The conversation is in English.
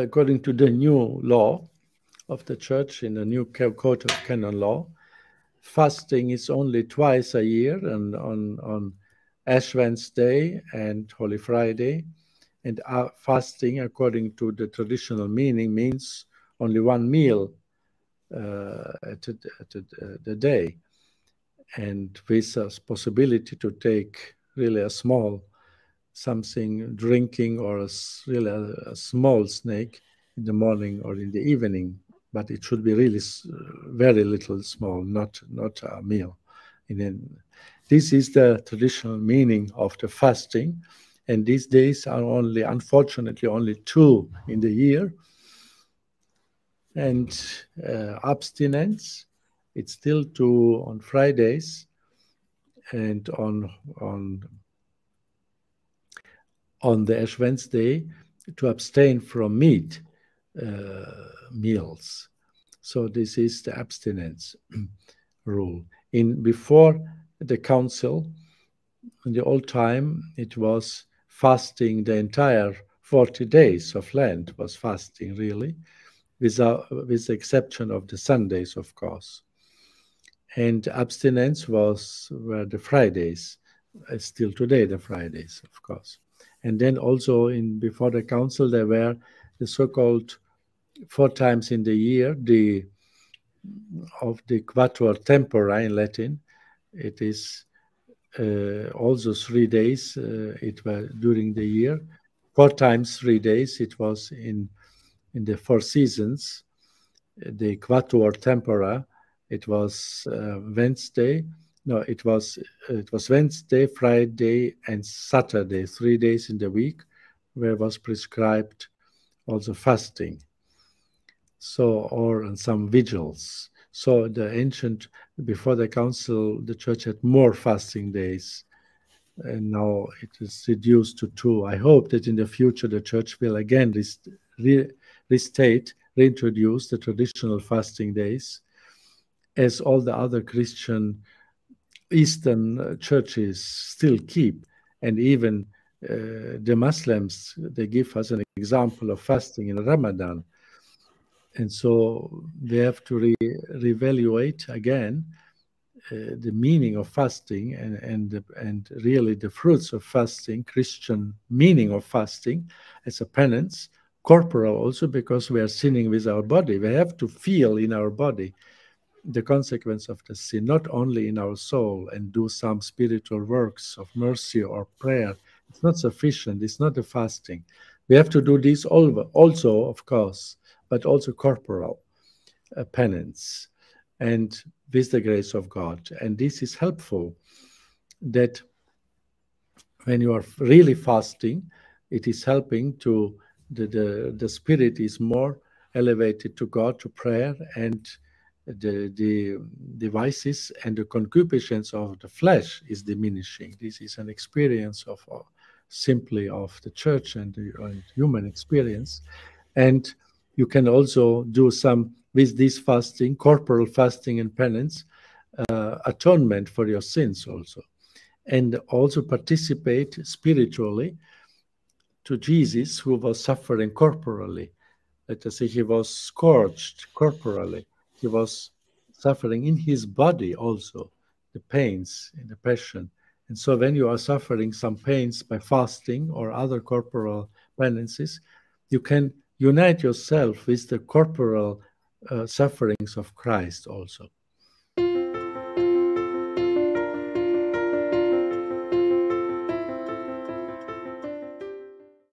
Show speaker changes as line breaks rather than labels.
according to the new law of the Church in the new Code of Canon Law, fasting is only twice a year, and on Ash Wednesday and Holy Friday. And fasting, according to the traditional meaning, means only one meal at the day, and with a possibility to take really a small something, drinking, or really a small snake in the morning or in the evening, but it should be really very little small, not a meal. This is the traditional meaning of the fasting, and these days are only, unfortunately, only 2 in the year. And abstinence, it's still 2 on Fridays, and on the Ash Wednesday to abstain from meat meals. So this is the abstinence rule. Before the council, in the old time, it was fasting the entire 40 days of Lent was fasting, really, with the exception of the Sundays, of course. And abstinence were the Fridays, still today the Fridays, of course. And then also before the council, there were the so-called 4 times in the year, of the quatuor tempora in Latin. It is also 3 days, it was during the year. 4 times 3 days, it was in the 4 seasons. The quatuor tempora, it was Wednesday. No, it was Wednesday, Friday, and Saturday, 3 days in the week, where was prescribed also fasting. So, or some vigils. So the ancient, before the council, the church had more fasting days, and now it is reduced to 2. I hope that in the future the church will again reintroduce the traditional fasting days, as all the other Christian Eastern churches still keep. And even the Muslims, they give us an example of fasting in Ramadan. And so we have to reevaluate again the meaning of fasting and really the fruits of fasting, Christian meaning of fasting as a penance, corporal also, because we are sinning with our body. We have to feel in our body the consequence of the sin, not only in our soul, and do some spiritual works of mercy or prayer. It's not sufficient. It's not a fasting. We have to do this also, of course, but also corporal penance, and with the grace of God. And this is helpful, that when you are really fasting, it is helping to, the spirit is more elevated to God, to prayer, and the vices and the concupiscence of the flesh is diminishing. This is an experience of simply of the church and human experience. And you can also do some, with this fasting, corporal fasting and penance, atonement for your sins also. And also participate spiritually to Jesus, who was suffering corporally. Let us say he was scourged corporally. He was suffering in his body also, the pains in the passion. And so when you are suffering some pains by fasting or other corporal penances, you can unite yourself with the corporal sufferings of Christ also.